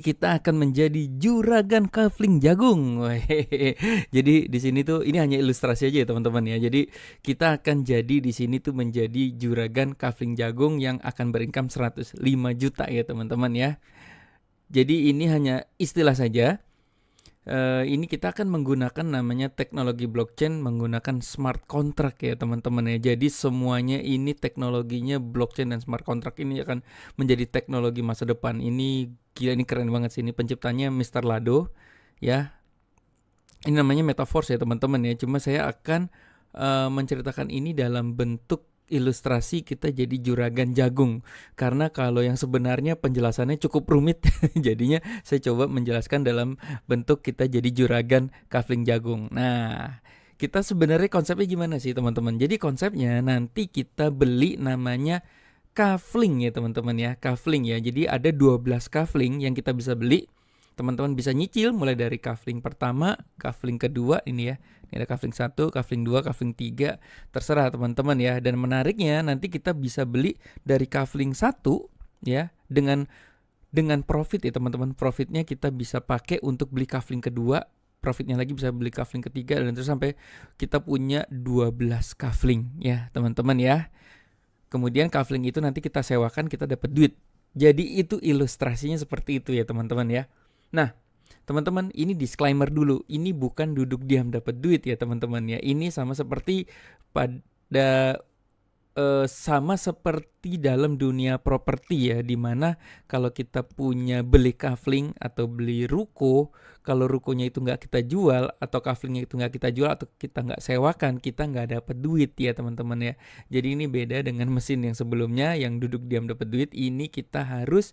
Kita akan menjadi juragan kafling jagung. Wehehe. Jadi di sini tuh ini hanya ilustrasi aja ya teman-teman ya. Jadi kita akan jadi di sini tuh menjadi juragan kafling jagung yang akan berincome 105 juta ya teman-teman ya. Jadi ini hanya istilah saja. Ini kita akan menggunakan namanya teknologi blockchain menggunakan smart contract ya teman-teman ya. Jadi semuanya ini teknologinya blockchain dan smart contract ini akan menjadi teknologi masa depan. Ini gila, ini keren banget sih. Ini penciptanya Mr. Lado ya. Ini namanya Metaverse ya teman-teman ya. Cuma saya akan menceritakan ini dalam bentuk ilustrasi kita jadi juragan jagung. Karena kalau yang sebenarnya penjelasannya cukup rumit, jadinya saya coba menjelaskan dalam bentuk kita jadi juragan kafling jagung. Nah, kita sebenarnya konsepnya gimana sih teman-teman? Jadi konsepnya nanti kita beli namanya kafling ya teman-teman ya. Kafling ya. Jadi ada 12 kafling yang kita bisa beli. Teman-teman bisa nyicil mulai dari kafling pertama, kafling kedua ini ya. Ini ada kafling 1, kafling 2, kafling 3. Terserah teman-teman ya. Dan menariknya nanti kita bisa beli dari kafling 1 ya dengan profit ya teman-teman. Profitnya kita bisa pakai untuk beli kafling kedua, profitnya lagi bisa beli kafling ketiga, dan terus sampai kita punya 12 kafling ya teman-teman ya. Kemudian kafling itu nanti kita sewakan, kita dapat duit. Jadi itu ilustrasinya seperti itu ya teman-teman ya. Nah, teman-teman, ini disclaimer dulu. Ini bukan duduk diam dapat duit ya teman-teman ya. Ini sama seperti dalam dunia properti ya, dimana kalau kita punya beli kafling atau beli ruko, kalau rukonya itu nggak kita jual atau kaflingnya itu nggak kita jual atau kita nggak sewakan, kita nggak dapat duit ya teman-teman ya. Jadi ini beda dengan mesin yang sebelumnya yang duduk diam dapat duit. Ini kita harus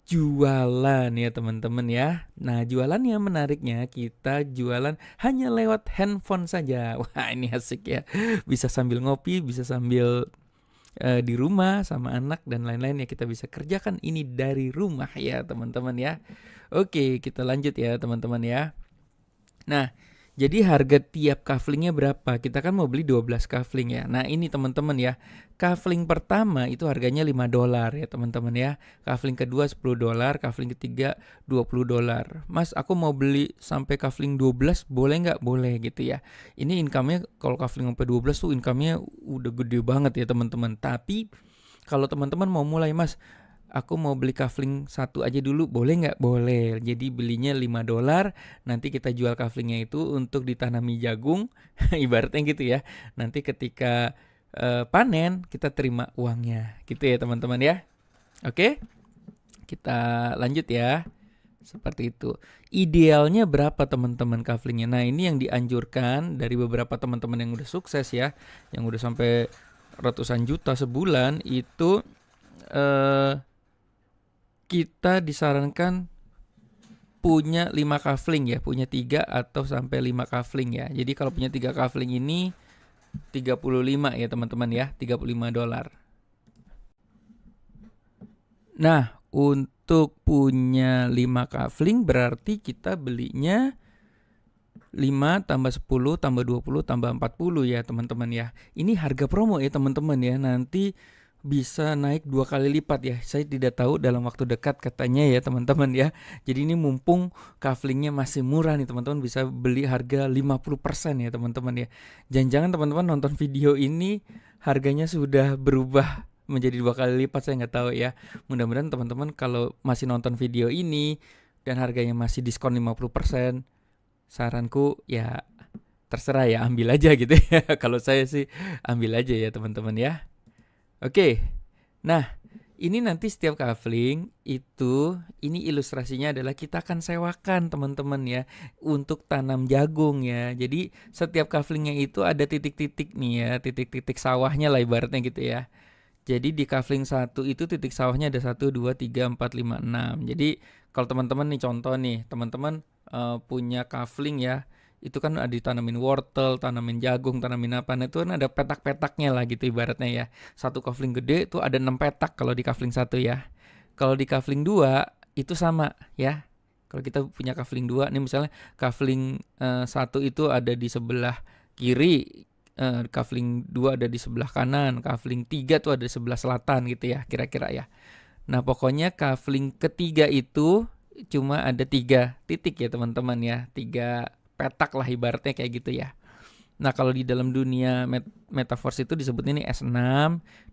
jualan ya teman-teman ya. Nah, jualannya menariknya kita jualan hanya lewat handphone saja. Wah, ini asik ya. Bisa sambil ngopi, bisa sambil di rumah sama anak dan lain-lain ya, kita bisa kerjakan ini dari rumah ya teman-teman ya. Oke, kita lanjut ya teman-teman ya. Nah, jadi harga tiap kaflingnya berapa? Kita kan mau beli 12 kafling ya. Nah, ini teman-teman ya. Kafling pertama itu harganya $5 ya teman-teman ya. Kafling kedua $10, kafling ketiga $20. Mas, aku mau beli sampai kafling 12, boleh nggak? Boleh gitu ya. Ini income-nya kalau kafling sampai 12 tuh income-nya udah gede banget ya teman-teman. Tapi kalau teman-teman mau mulai, Mas, aku mau beli kafling 1 aja dulu, boleh nggak? Boleh. Jadi belinya $5, nanti kita jual kaflingnya itu untuk ditanami jagung, ibaratnya gitu ya. Nanti ketika panen kita terima uangnya, gitu ya teman-teman ya. Oke, kita lanjut ya. Seperti itu. Idealnya berapa teman-teman kaflingnya? Nah, ini yang dianjurkan dari beberapa teman-teman yang udah sukses ya, yang udah sampai ratusan juta sebulan itu kita disarankan punya 5 kafling ya, punya 3 atau sampai 5 kafling ya. Jadi kalau punya 3 kafling ini 35 ya teman-teman ya, $35. Nah, untuk punya 5 kafling berarti kita belinya 5 tambah 10 tambah 20 tambah 40 ya teman-teman ya. Ini harga promo ya teman-teman ya. Nanti bisa naik 2 kali lipat ya. Saya tidak tahu dalam waktu dekat katanya ya teman-teman ya. Jadi ini mumpung kaflingnya masih murah nih teman-teman, bisa beli harga 50% ya teman-teman ya. Jangan-jangan teman-teman nonton video ini harganya sudah berubah menjadi 2 kali lipat, saya nggak tahu ya. Mudah-mudahan teman-teman kalau masih nonton video ini dan harganya masih diskon 50%, saranku ya terserah ya, ambil aja gitu ya. Kalau saya sih ambil aja ya teman-teman ya. Oke, nah ini nanti setiap kafling itu, ini ilustrasinya adalah kita akan sewakan teman-teman ya untuk tanam jagung ya. Jadi setiap kaflingnya itu ada titik-titik nih ya, titik-titik sawahnya lah ibaratnya gitu ya. Jadi di kafling 1 itu titik sawahnya ada 1, 2, 3, 4, 5, 6. Jadi kalau teman-teman nih contoh nih, teman-teman punya kafling ya, itu kan ada ditanamin wortel, tanamin jagung, tanamin apa, nah itu kan ada petak-petaknya lah gitu ibaratnya ya. Satu kafling gede itu ada 6 petak kalau di kafling 1 ya. Kalau di kafling 2 itu sama ya. Kalau kita punya kafling 2, nih misalnya kafling 1 itu ada di sebelah kiri, kafling 2 ada di sebelah kanan, kafling 3 tuh ada di sebelah selatan gitu ya kira-kira ya. Nah pokoknya kafling ketiga itu cuma ada 3 titik ya teman-teman ya, 3 petak lah ibaratnya kayak gitu ya. Nah, kalau di dalam dunia metaverse itu disebutnya ini S6,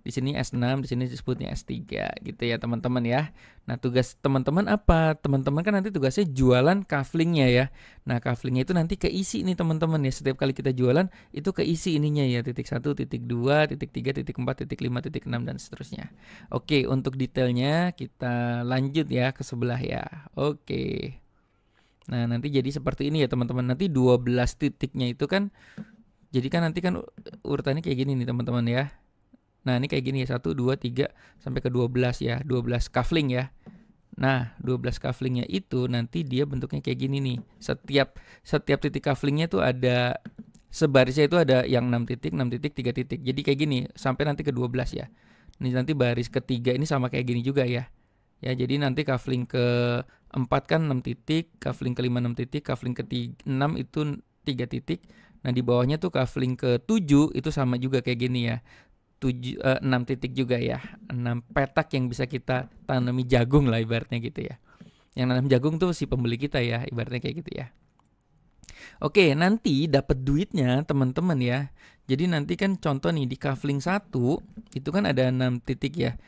di sini S6, di sini disebutnya S3 gitu ya teman-teman ya. Nah, tugas teman-teman apa? Teman-teman kan nanti tugasnya jualan kaflingnya ya. Nah, kaflingnya itu nanti keisi nih teman-teman ya. Setiap kali kita jualan itu keisi ininya ya, titik 1, titik 2, titik 3, titik 4, titik 5, titik 6 dan seterusnya. Oke, untuk detailnya kita lanjut ya ke sebelah ya. Oke. Nah, nanti jadi seperti ini ya teman-teman. Nanti 12 titiknya itu kan, jadi kan nanti kan urutannya kayak gini nih teman-teman ya. Nah, ini kayak gini ya, 1, 2, 3 sampai ke 12 ya, 12 kafling ya. Nah, 12 kaflingnya itu nanti dia bentuknya kayak gini nih. Setiap titik kaflingnya tuh ada sebarisnya, itu ada yang 6 titik, 6 titik, 3 titik. Jadi kayak gini sampai nanti ke 12 ya. Ini nanti baris ketiga ini sama kayak gini juga ya. Ya, jadi nanti kafling ke-4 kan 6 titik, kafling ke-5 6 titik, kafling ke-6 itu 3 titik. Nah, di bawahnya tuh kafling ke-7 itu sama juga kayak gini ya. 6 titik juga ya. 6 petak yang bisa kita tanami jagung lah ibaratnya gitu ya. Yang nanam jagung tuh si pembeli kita ya, ibaratnya kayak gitu ya. Oke, nanti dapat duitnya teman-teman ya. Jadi nanti kan contoh nih di kafling 1 itu kan ada 6 titik ya.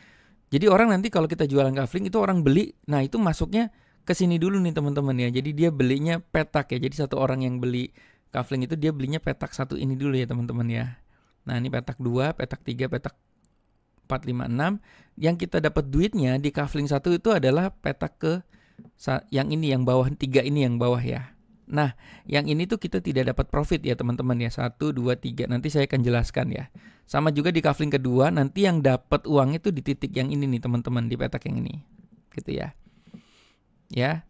Jadi orang nanti kalau kita jualan kafling itu orang beli, nah itu masuknya ke sini dulu nih teman-teman ya. Jadi dia belinya petak ya. Jadi satu orang yang beli kafling itu dia belinya petak 1 ini dulu ya teman-teman ya. Nah, ini petak 2, petak 3, petak 4, 5, 6. Yang kita dapat duitnya di kafling 1 itu adalah petak ke yang ini, yang bawah 3 ini, yang bawah ya. Nah, yang ini tuh kita tidak dapat profit ya teman-teman ya. 1, 2, 3. Nanti saya akan jelaskan ya. Sama juga di kafling kedua, nanti yang dapat uang itu di titik yang ini nih teman-teman, di petak yang ini. Gitu ya. Ya.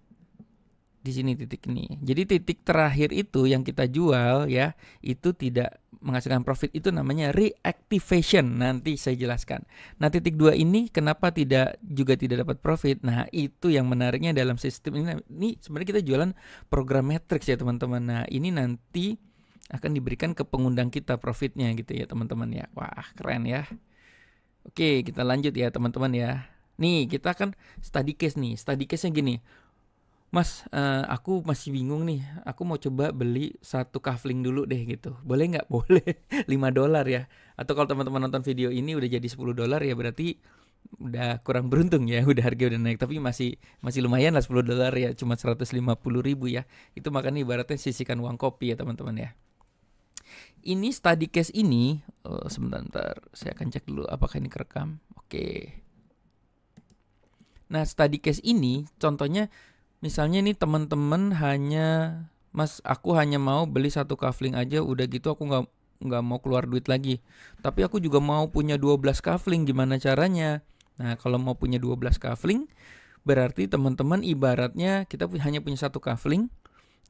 Di sini titik ini. Jadi titik terakhir itu yang kita jual ya, itu tidak menghasilkan profit, itu namanya reactivation. Nanti saya jelaskan. Nah, titik 2 ini kenapa tidak dapat profit? Nah, itu yang menariknya dalam sistem ini. Ini sebenarnya kita jualan program matrix ya teman-teman. Nah, ini nanti akan diberikan ke pengundang kita profitnya gitu ya teman-teman ya. Wah, keren ya. Oke, kita lanjut ya teman-teman ya. Nih, kita kan study case nih. Study case-nya gini. Mas, aku masih bingung nih. Aku mau coba beli 1 kafling dulu deh gitu. Boleh nggak? Boleh. $5 ya. Atau kalau teman-teman nonton video ini udah jadi $10 ya, berarti udah kurang beruntung ya. Udah harga udah naik. Tapi masih lumayan lah $10 ya. Cuma 150.000 ya. Itu makanya ibaratnya sisihkan uang kopi ya teman-teman ya. Ini study case ini, sebentar. Saya akan cek dulu apakah ini kerekam. Oke. Nah, study case ini contohnya, misalnya nih teman-teman Mas, aku hanya mau beli 1 kafling aja, udah gitu aku nggak mau keluar duit lagi. Tapi aku juga mau punya 12 kafling, gimana caranya? Nah, kalau mau punya 12 kafling, berarti teman-teman ibaratnya kita hanya punya 1 kafling,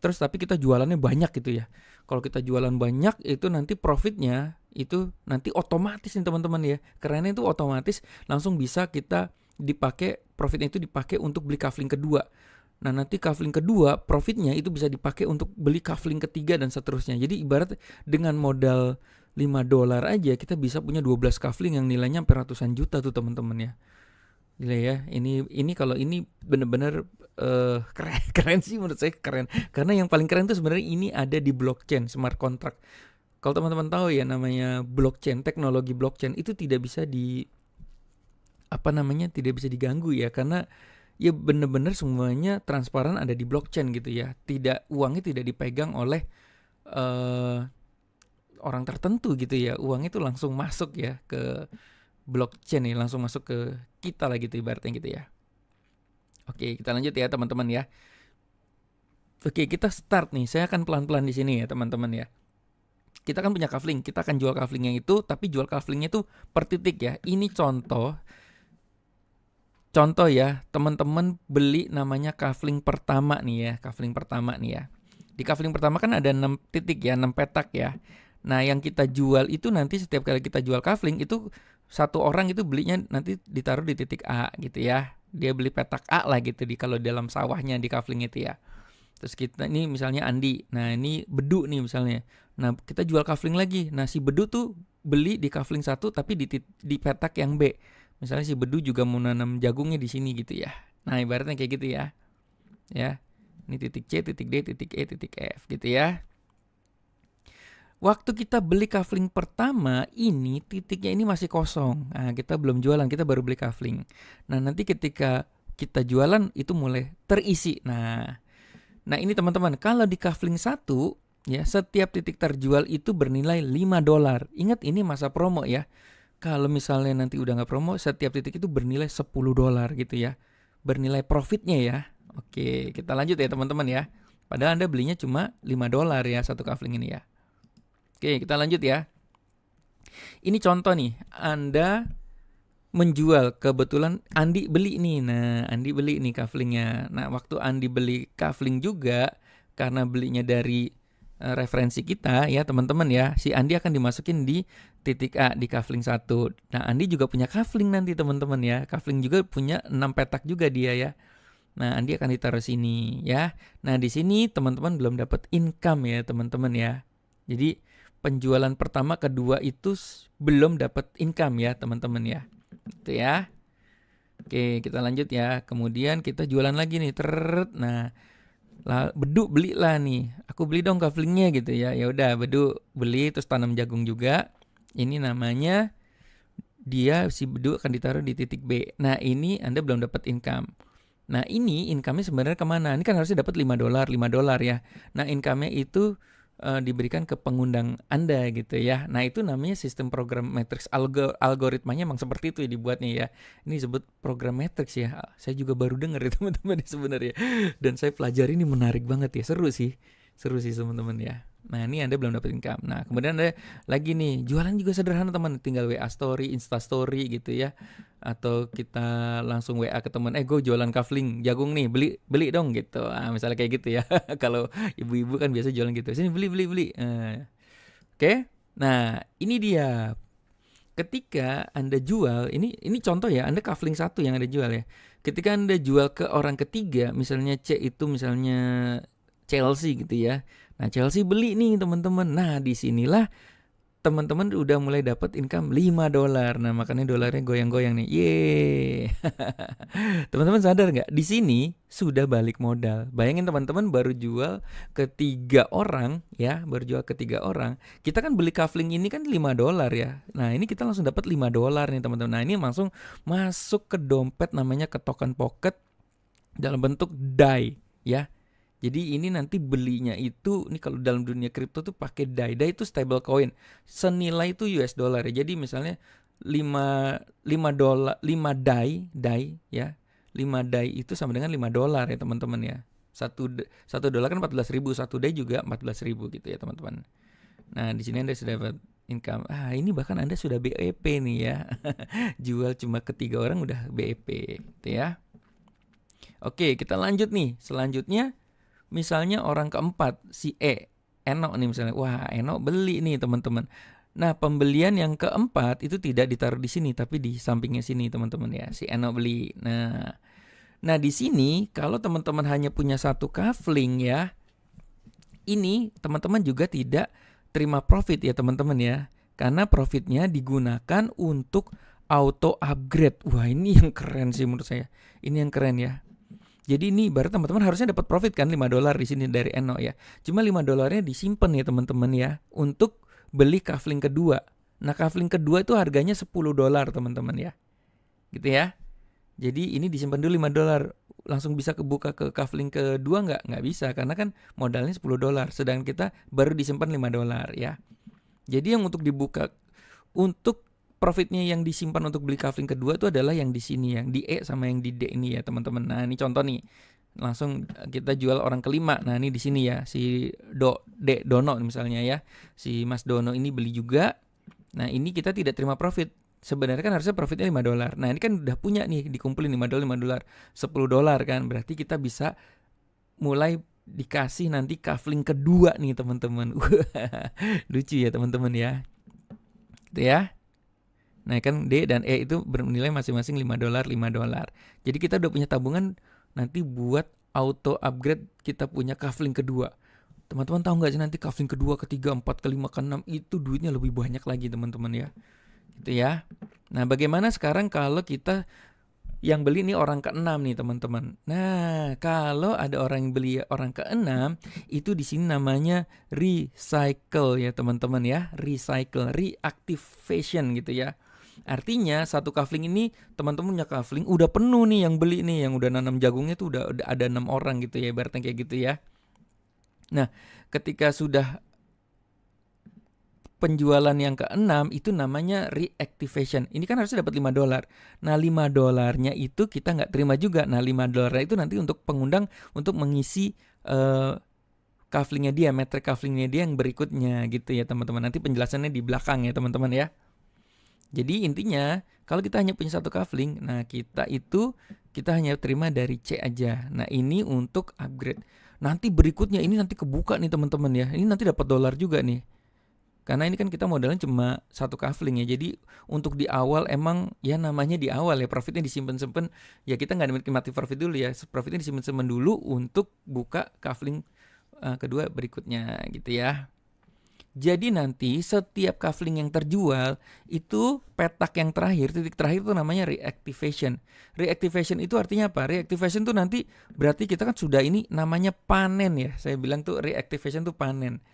terus tapi kita jualannya banyak gitu ya. Kalau kita jualan banyak, itu nanti profitnya itu nanti otomatis nih teman-teman ya. Karena itu otomatis langsung bisa kita dipakai, profitnya itu dipakai untuk beli kafling kedua. Nah, nanti kafling kedua profitnya itu bisa dipakai untuk beli kafling ketiga dan seterusnya. Jadi ibarat dengan modal $5 aja kita bisa punya 12 kafling yang nilainya sampai ratusan juta tuh teman-teman ya. Gila ya. Ini kalau ini benar-benar keren sih menurut saya, keren. Karena yang paling keren tuh sebenarnya ini ada di blockchain, smart contract. Kalau teman-teman tahu ya, namanya blockchain, teknologi blockchain itu tidak bisa tidak bisa diganggu ya, karena ya benar-benar semuanya transparan, ada di blockchain gitu ya. Uangnya tidak dipegang oleh orang tertentu gitu ya. Uangnya itu langsung masuk ya ke blockchain ya, langsung masuk ke kita lah gitu ibaratnya gitu ya. Oke, kita lanjut ya teman-teman ya. Oke, kita start nih. Saya akan pelan-pelan di sini ya teman-teman ya. Kita kan punya kafling, kita akan jual kaflingnya itu, tapi jual kaflingnya itu per titik ya. Ini Contoh ya, teman-teman beli namanya kafling pertama nih ya, kafling pertama nih ya. Di kafling pertama kan ada 6 titik ya, 6 petak ya. Nah, yang kita jual itu nanti setiap kali kita jual kafling itu satu orang itu belinya nanti ditaruh di titik A gitu ya. Dia beli petak A lah gitu kalau dalam sawahnya di kafling itu ya. Terus kita ini misalnya Andi. Nah, ini Bedu nih misalnya. Nah, kita jual kafling lagi. Nah, si Bedu tuh beli di kafling 1 tapi di petak yang B. Misalnya si Bedu juga mau nanam jagungnya di sini gitu ya. Nah, ibaratnya kayak gitu ya. ya. Ini titik C, titik D, titik E, titik F gitu ya. Waktu kita beli kafling pertama ini titiknya ini masih kosong. Nah, kita belum jualan, kita baru beli kafling. Nah, nanti ketika kita jualan itu mulai terisi. Nah ini teman-teman, kalau di kafling 1 ya, setiap titik terjual itu bernilai $5. Ingat ini masa promo ya. Kalau misalnya nanti udah nggak promo, setiap titik itu bernilai $10 gitu ya. Bernilai profitnya ya. Oke, kita lanjut ya teman-teman ya. Padahal Anda belinya cuma $5 ya satu kafling ini ya. Oke, kita lanjut ya. Ini contoh nih, Anda menjual, kebetulan Andi beli nih. Nah, Andi beli nih kaflingnya. Nah, waktu Andi beli kafling juga, karena belinya dari referensi kita ya teman-teman ya, si Andi akan dimasukin di titik A di kafling 1. Nah, Andi juga punya kafling nanti teman-teman ya. Kafling juga punya 6 petak juga dia ya. Nah, Andi akan ditaruh sini ya. Nah, di sini teman-teman belum dapat income ya teman-teman ya. Jadi penjualan pertama, kedua itu belum dapat income ya teman-teman ya. Itu ya. Oke, kita lanjut ya. Kemudian kita jualan lagi nih. Nah, Bedu belilah nih. Aku beli dong kaflingnya gitu ya. Ya udah, Bedu beli terus tanam jagung juga. Ini namanya si Bedu akan ditaruh di titik B. Nah, ini Anda belum dapat income. Nah, ini income-nya sebenarnya kemana? Ini kan harusnya dapat $5 ya. Nah, income-nya itu diberikan ke pengundang Anda gitu ya. Nah, itu namanya sistem program matrix. Algoritmanya emang seperti itu ya dibuatnya ya. Ini disebut program matrix ya. Saya juga baru dengar ya teman-teman sebenarnya. Dan saya pelajari, ini menarik banget ya. Seru sih teman-teman ya. Nah, ini Anda belum dapat income. Nah, kemudian Anda lagi nih, jualan juga sederhana teman, tinggal WA story, Insta story gitu ya. Atau kita langsung WA ke teman, gue jualan kafling jagung nih, beli dong gitu. Misalnya kayak gitu ya. Kalau ibu-ibu kan biasa jualan gitu. Sini beli. Oke. Nah, ini dia. Ketika Anda jual, ini contoh ya, Anda kafling 1 yang Anda jual ya. Ketika Anda jual ke orang ketiga, misalnya C itu misalnya Chelsea gitu ya. Nah, Chelsea beli nih teman-teman. Nah, disinilah teman-teman udah mulai dapat income $5. Nah, makanya dolarnya goyang-goyang nih. Yeay. Teman-teman sadar nggak? Di sini sudah balik modal. Bayangin teman-teman baru jual ke 3 orang ya, Kita kan beli kafling ini kan $5 ya. Nah, ini kita langsung dapat $5 nih teman-teman. Nah, ini langsung masuk ke dompet, namanya ke token pocket dalam bentuk DAI ya. Jadi ini nanti belinya itu, ini kalau dalam dunia kripto tuh pakai DAI. DAI itu stable coin. Senilai itu US dollar ya. Jadi misalnya 5 DAI ya. 5 DAI itu sama dengan $5 ya teman-teman ya. 1 dolar kan 14.000, 1 DAI juga 14.000 gitu ya teman-teman. Nah, di sini Anda sudah dapat income. Ini bahkan Anda sudah BEP nih ya. Jual cuma ke 3 orang udah BEP gitu ya. Oke, kita lanjut nih. Selanjutnya misalnya orang keempat, si Eno nih misalnya. Wah, Eno beli nih teman-teman. Nah, pembelian yang keempat itu tidak ditaruh di sini, tapi di sampingnya sini teman-teman ya. Si Eno beli. Nah di sini kalau teman-teman hanya punya 1 kafling ya, ini teman-teman juga tidak terima profit ya teman-teman ya. Karena profitnya digunakan untuk auto upgrade. Wah, ini yang keren sih menurut saya. Ini yang keren ya. Jadi ini berarti teman-teman harusnya dapat profit kan $5 di sini dari Eno ya. Cuma $5-nya disimpan ya teman-teman ya untuk beli kafling kedua. Nah, kafling kedua itu harganya $10 teman-teman ya. Gitu ya. Jadi ini disimpan dulu $5. Langsung bisa kebuka ke kafling kedua nggak bisa karena kan modalnya $10. Sedangkan kita baru disimpan $5 ya. Jadi yang untuk dibuka, untuk profitnya yang disimpan untuk beli kafling kedua itu adalah yang di sini, yang di E sama yang di D ini ya teman-teman. Nah, ini contoh nih. Langsung kita jual orang kelima. Nah, ini di sini ya, si Dono misalnya ya. Si Mas Dono ini beli juga. Nah, ini kita tidak terima profit. Sebenarnya kan harusnya profitnya $5. Nah, ini kan udah punya nih, dikumpulin $5, $10 kan. Berarti kita bisa mulai dikasih nanti kafling kedua nih teman-teman. Lucu ya teman-teman ya. Gitu ya. Nah, kan D dan E itu bernilai masing-masing $5. Jadi kita udah punya tabungan nanti buat auto upgrade kita punya kafling kedua. Teman-teman tahu nggak sih nanti kafling kedua, ketiga, 4, kelima, keenam itu duitnya lebih banyak lagi teman-teman ya. Gitu ya. Nah, bagaimana sekarang kalau kita yang beli nih orang ke-6 nih teman-teman. Nah, kalau ada orang yang beli orang ke-6, itu di sini namanya recycle ya teman-teman ya. Recycle, reactivation gitu ya. Artinya satu kafling ini teman-teman punya kafling udah penuh nih yang beli nih, yang udah nanam jagungnya tuh udah ada 6 orang gitu ya, ibaratnya kayak gitu ya. Nah, ketika sudah penjualan yang ke-6 itu namanya reactivation. Ini kan harusnya dapat $5. Nah, $5-nya itu kita nggak terima juga. Nah, $5 itu nanti untuk pengundang untuk mengisi kaflingnya dia, metric kaflingnya dia yang berikutnya gitu ya teman-teman. Nanti penjelasannya di belakang ya teman-teman ya. Jadi intinya kalau kita hanya punya satu kafling, nah kita hanya terima dari C aja. Nah, ini untuk upgrade. Nanti berikutnya ini nanti kebuka nih teman-teman ya. Ini nanti dapat $, juga nih. Karena ini kan kita modalnya cuma satu kafling ya. Jadi untuk di awal emang ya namanya di awal ya, profitnya disimpan-simpan. Ya kita nggak nikmati profit dulu ya. Profitnya disimpan-simpan dulu untuk buka kafling kedua berikutnya gitu ya. Jadi nanti setiap kafling yang terjual itu petak yang terakhir, titik terakhir itu namanya reactivation. Reactivation itu artinya apa? Reactivation itu nanti berarti kita kan sudah ini namanya panen ya. Saya bilang tuh reactivation tuh panen.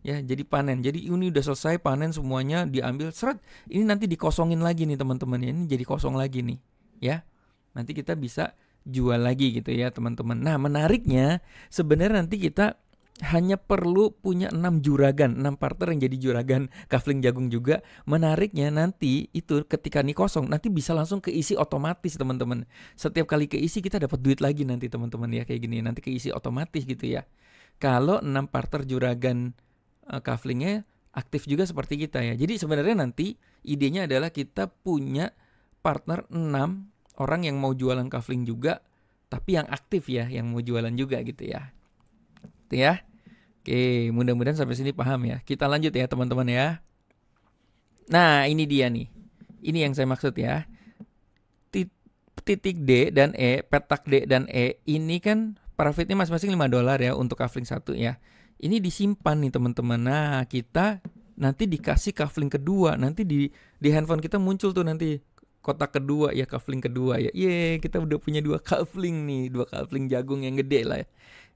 Ya, jadi panen. Jadi ini udah selesai panen semuanya, diambil seret. Ini nanti dikosongin lagi nih teman-teman ya. Ini jadi kosong lagi nih, ya. Nanti kita bisa jual lagi gitu ya, teman-teman. Nah, menariknya sebenarnya nanti kita hanya perlu punya 6 juragan, 6 partner yang jadi juragan kafling jagung juga. Menariknya nanti itu ketika nih kosong, nanti bisa langsung keisi otomatis teman-teman. Setiap kali keisi kita dapat duit lagi nanti teman-teman ya, kayak gini. Nanti keisi otomatis gitu ya. Kalau 6 partner juragan kaflingnya aktif juga seperti kita ya. Jadi sebenarnya nanti idenya adalah kita punya partner 6 orang yang mau jualan kafling juga, tapi yang aktif ya, yang mau jualan juga gitu ya. Itu ya. Oke, mudah-mudahan sampai sini paham ya. Kita lanjut ya teman-teman ya. Nah, ini dia nih. Ini yang saya maksud ya. Titik D dan E, petak D dan E, ini kan profitnya masing-masing $5 ya untuk kafling satu ya. Ini disimpan nih teman-teman. Nah, kita nanti dikasih kafling kedua. Nanti di handphone kita muncul tuh nanti kotak kedua ya, kafling kedua ya. Yeay, kita udah punya 2 kafling nih, 2 kafling jagung yang gede lah ya.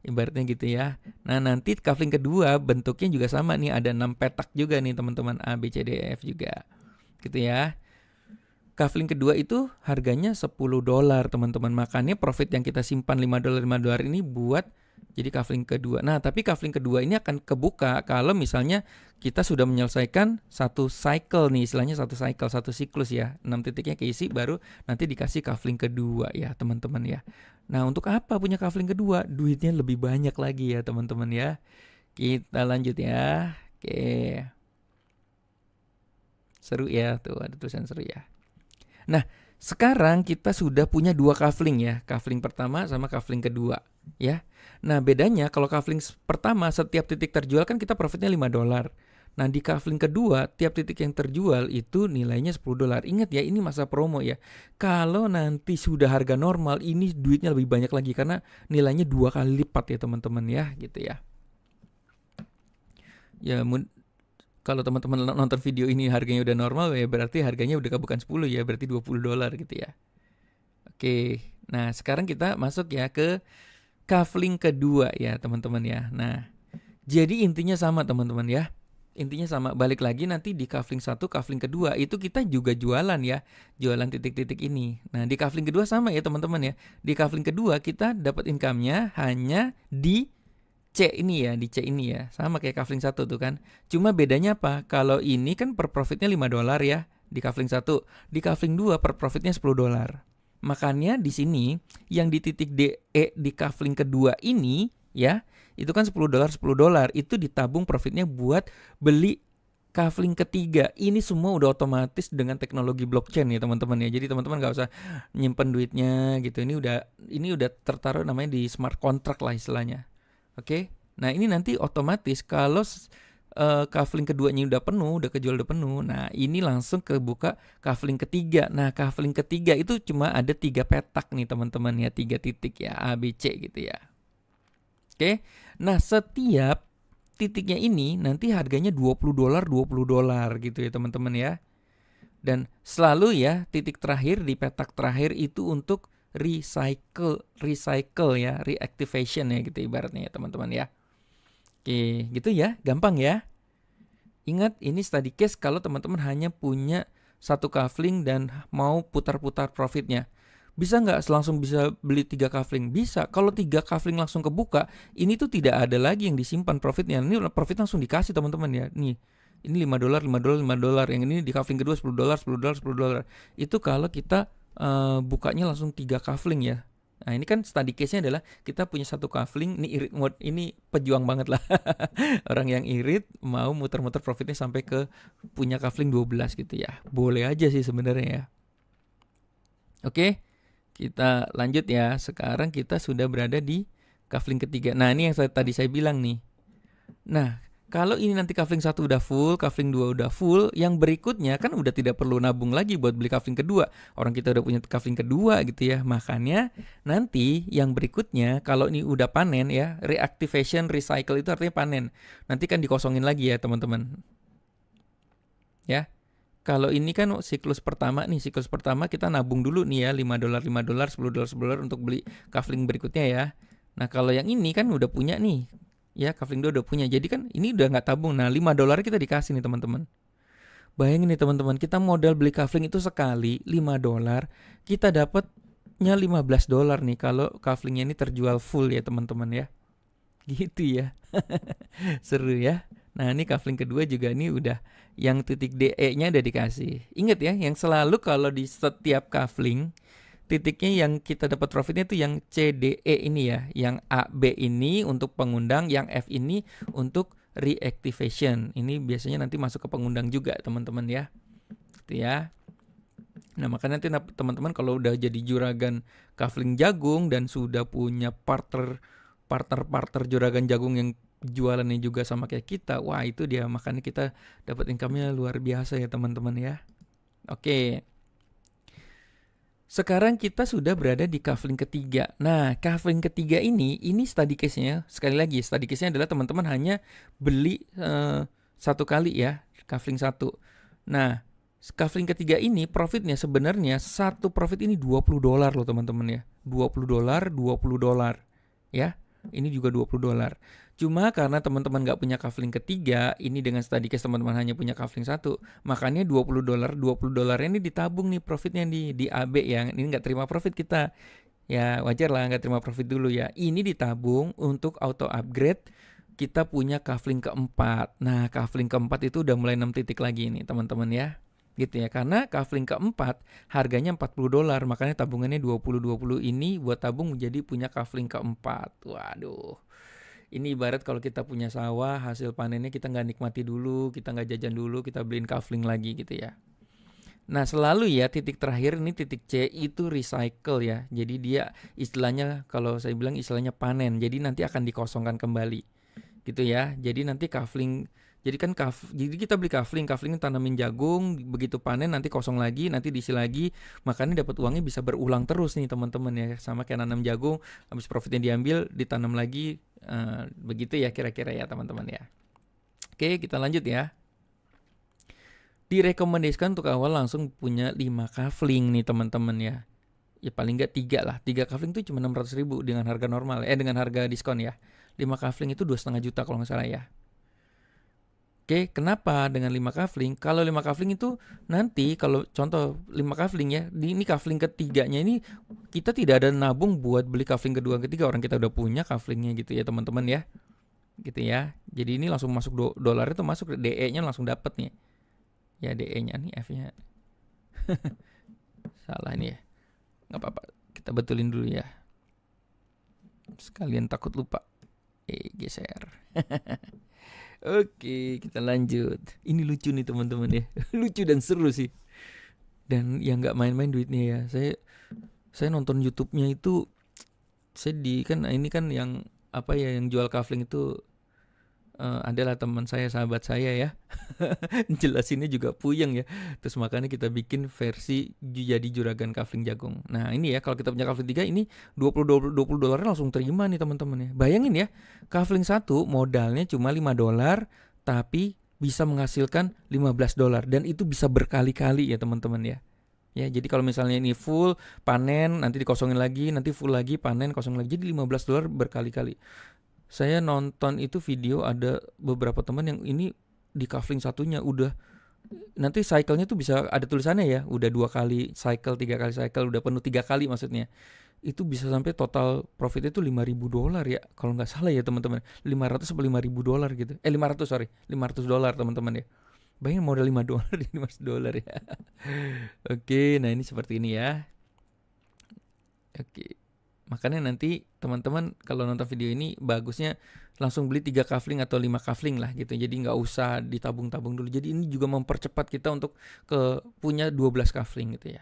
Ibaratnya gitu ya. Nah, nanti kafling kedua bentuknya juga sama nih, ada 6 petak juga nih teman-teman, A, B, C, D, E, F juga. Gitu ya. Kafling kedua itu harganya $10 teman-teman. Makanya profit yang kita simpan $5 ini buat jadi kafling kedua. Nah, tapi kafling kedua ini akan kebuka kalau misalnya kita sudah menyelesaikan satu cycle nih, istilahnya satu cycle, satu siklus ya. 6 titiknya keisi baru nanti dikasih kafling kedua ya teman-teman ya. Nah, untuk apa punya kafling kedua? Duitnya lebih banyak lagi ya teman-teman ya. Kita lanjut ya. Oke. Seru ya, tuh ada tulisan seru ya. Nah, sekarang kita sudah punya 2 kafling ya. Kafling pertama sama kafling kedua ya. Nah, bedanya kalau kafling pertama setiap titik terjual kan kita profitnya $5. Nah, di kafling kedua tiap titik yang terjual itu nilainya $10. Ingat ya, ini masa promo ya. Kalau nanti sudah harga normal, ini duitnya lebih banyak lagi karena nilainya 2 kali lipat ya teman-teman ya, gitu ya. Ya, kalau teman-teman nonton video ini harganya udah normal ya berarti harganya udah bukan 10 ya, berarti $20 gitu ya. Oke, nah sekarang kita masuk ya ke kafling kedua ya teman-teman ya. Nah, jadi intinya sama teman-teman ya. Intinya sama, balik lagi nanti di kafling 1, kafling kedua itu kita juga jualan ya. Jualan titik-titik ini. Nah, di kafling kedua sama ya teman-teman ya. Di kafling kedua kita dapat income-nya hanya di C ini ya, di C ini ya. Sama kayak kafling 1 tuh kan. Cuma bedanya apa? Kalau ini kan per profitnya $5 ya di kafling 1. Di kafling 2 per profitnya $10. Makanya di sini yang di titik D E di kafling kedua ini ya, itu kan $10 itu ditabung profitnya buat beli kafling ketiga. Ini semua udah otomatis dengan teknologi blockchain ya teman-teman ya. Jadi teman-teman nggak usah nyimpen duitnya gitu. Ini udah tertaruh namanya di smart contract lah istilahnya. Oke. Nah, ini nanti otomatis kalau kafling keduanya udah penuh, udah kejual udah penuh. Nah, ini langsung kebuka kafling ketiga. Nah, kafling ketiga itu cuma ada 3 petak nih teman-teman ya, 3 titik ya, A, B, C gitu ya. Oke. Nah, setiap titiknya ini nanti harganya $20 gitu ya teman-teman ya. Dan selalu ya titik terakhir di petak terakhir itu untuk recycle ya, reactivation ya gitu ibaratnya ya teman-teman ya. Oke, gitu ya, gampang ya. Ingat ini study case kalau teman-teman hanya punya satu kafling dan mau putar-putar profitnya. Bisa nggak langsung bisa beli 3 kafling? Bisa. Kalau 3 kafling langsung kebuka, ini tuh tidak ada lagi yang disimpan profitnya. Ini profit langsung dikasih teman-teman ya. Nih, ini $5, $5, $5. Yang ini di kafling kedua $10, $10, $10. Itu kalau kita bukanya langsung 3 kafling ya. Nah ini kan study case-nya adalah kita punya satu kafling, ini irit mode, ini pejuang banget lah. Orang yang irit mau muter-muter profitnya sampai ke punya kafling 12 gitu ya. Boleh aja sih sebenarnya ya. Oke, kita lanjut ya. Sekarang kita sudah berada di kafling ketiga. Nah ini yang tadi saya bilang nih. Nah kalau ini nanti kafling 1 udah full, kafling 2 udah full, yang berikutnya kan udah tidak perlu nabung lagi buat beli kafling kedua. Orang kita udah punya kafling kedua gitu ya. Makanya nanti yang berikutnya kalau ini udah panen ya, reactivation, recycle itu artinya panen. Nanti kan dikosongin lagi ya teman-teman. Ya. Kalau ini kan siklus pertama nih, siklus pertama kita nabung dulu nih ya, $5, $5, $10, $10 untuk beli kafling berikutnya ya. Nah kalau yang ini kan udah punya nih, ya kafling 2 udah punya, jadi kan ini udah nggak tabung. Nah $5 kita dikasih nih teman-teman. Bayangin nih teman-teman, kita modal beli kafling itu sekali $5, kita dapatnya $15 nih kalau kaflingnya ini terjual full ya teman-teman ya. Gitu ya. Seru ya. Nah ini kafling kedua juga ini udah yang titik DE-nya udah dikasih. Ingat ya, yang selalu kalau di setiap kafling titiknya yang kita dapat profitnya itu yang CDE ini ya, yang AB ini untuk pengundang, yang F ini untuk reactivation. Ini biasanya nanti masuk ke pengundang juga teman-teman ya. Gitu ya. Nah makanya nanti teman-teman kalau udah jadi juragan kafling jagung dan sudah punya partner juragan jagung yang jualannya juga sama kayak kita, wah itu dia, makanya kita dapat income-nya luar biasa ya teman-teman ya. Oke. Sekarang kita sudah berada di kafling ketiga. Nah, kafling ketiga ini study case-nya, sekali lagi study case-nya adalah teman-teman hanya beli satu kali ya, kafling 1. Nah, kafling ketiga ini profitnya sebenarnya satu profit ini $20 loh teman-teman ya. $20 ya. Ini juga $20. Cuma karena teman-teman nggak punya kafling ketiga, ini dengan study case teman-teman hanya punya kafling 1, makanya $20 ini ditabung nih profitnya di AB ya. Ini nggak terima profit kita. Ya wajar lah nggak terima profit dulu ya. Ini ditabung untuk auto upgrade kita punya kafling keempat. Nah kafling keempat itu udah mulai 6 titik lagi nih teman-teman ya. Gitu ya, karena kafling keempat harganya $40, makanya tabungannya 20 ini buat tabung menjadi punya kafling keempat. Waduh, ini ibarat kalau kita punya sawah, hasil panennya kita nggak nikmati dulu, kita nggak jajan dulu, kita beliin kafling lagi gitu ya. Nah selalu ya titik terakhir ini titik C itu recycle ya, jadi dia istilahnya kalau saya bilang istilahnya panen, jadi nanti akan dikosongkan kembali gitu ya. Jadi nanti kafling, jadi kan jadi kita beli kafling tanamin jagung, begitu panen nanti kosong lagi, nanti diisi lagi, makanya dapat uangnya bisa berulang terus nih teman-teman ya, sama kayak nanam jagung, habis profitnya diambil, ditanam lagi, begitu ya kira-kira ya teman-teman ya. Oke, kita lanjut ya. Direkomendasikan untuk awal langsung punya 5 kafling nih teman-teman ya. Ya paling nggak 3 lah. 3 kafling itu cuma 600.000 dengan harga normal, dengan harga diskon ya. 5 kafling itu 2,5 juta kalau nggak salah ya. Oke, kenapa dengan 5 kafling? Kalau 5 kafling itu nanti kalau contoh 5 kafling ya, ini kafling ketiganya ini kita tidak ada nabung buat beli kafling kedua ketiga, orang kita udah punya kaflingnya gitu ya teman-teman ya. Gitu ya. Jadi ini langsung masuk dolar itu masuk, DE-nya langsung dapat nih. Ya DE-nya nih F-nya. Salah nih ya. Nggak apa-apa, kita betulin dulu ya. Sekalian takut lupa. Geser. Oke, kita lanjut. Ini lucu nih teman-teman ya. Lucu dan seru sih. Dan yang nggak main-main duitnya ya. Saya nonton YouTube-nya itu sedih kan. Ini kan yang apa ya, yang jual kafling itu adalah teman saya, sahabat saya ya. Jelasinnya juga puyeng ya. Terus makanya kita bikin versi jadi juragan kafling jagung. Nah ini ya, kalau kita punya kafling 3 ini $20 langsung terima nih teman-teman ya. Bayangin ya, kafling 1 modalnya cuma $5, tapi bisa menghasilkan $15 dan itu bisa berkali-kali ya teman-teman ya. Ya, jadi kalau misalnya ini full panen, nanti dikosongin lagi, nanti full lagi panen, kosong lagi, jadi $15 berkali-kali. Saya nonton itu video ada beberapa teman yang ini di kafling satunya udah nanti cycle-nya tuh bisa ada tulisannya ya, udah 2 kali cycle, 3 kali cycle, udah penuh 3 kali maksudnya. Itu bisa sampai total profitnya itu $5.000 ya, kalau nggak salah ya teman-teman. 500 atau $5.000 gitu. 500 sorry, $500 teman-teman ya. Bayangin modal $5 di $500 ya. Oke, nah ini seperti ini ya. Oke. Makanya nanti teman-teman kalau nonton video ini bagusnya langsung beli 3 kafling atau 5 kafling lah gitu. Jadi nggak usah ditabung-tabung dulu. Jadi ini juga mempercepat kita untuk punya 12 kafling gitu ya.